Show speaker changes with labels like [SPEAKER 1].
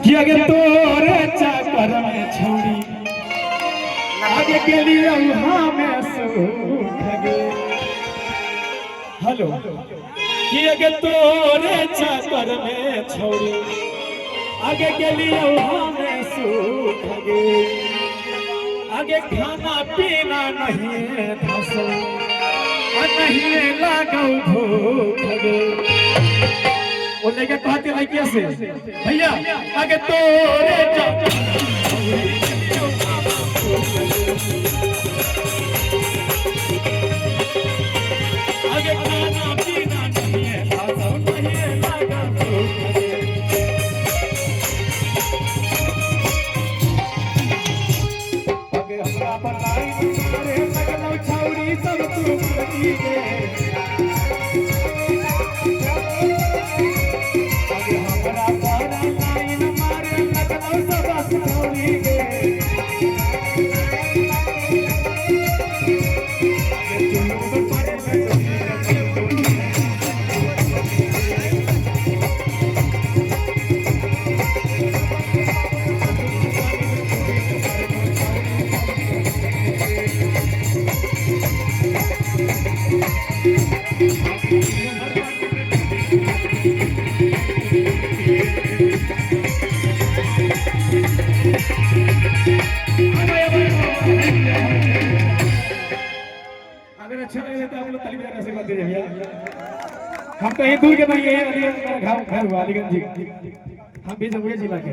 [SPEAKER 1] कि अगर तोरे चाकर में छोड़ी आगे के लिए हमें सुख गे। हेलो कि अगर तोरे चाकर में छोड़ी आगे के लिए हमें सुख गे। आगे खाना पीना नहीं धसो नहीं लागो भूख गे। वो लेके कहते हैं कैसे भैया आगे तोरे आगे खाना पीना नहीं है धसो नहीं लागो भूख गे। आगे हमरा बनाई रे लगलो छौरी सब तू करती गे। अगर अच्छा लगे तो आप लोग ताली बजा के दे भैया। हम तो यही दूर के नहीं है, घर अलीगंज जी, हम भी जमुई जिला के।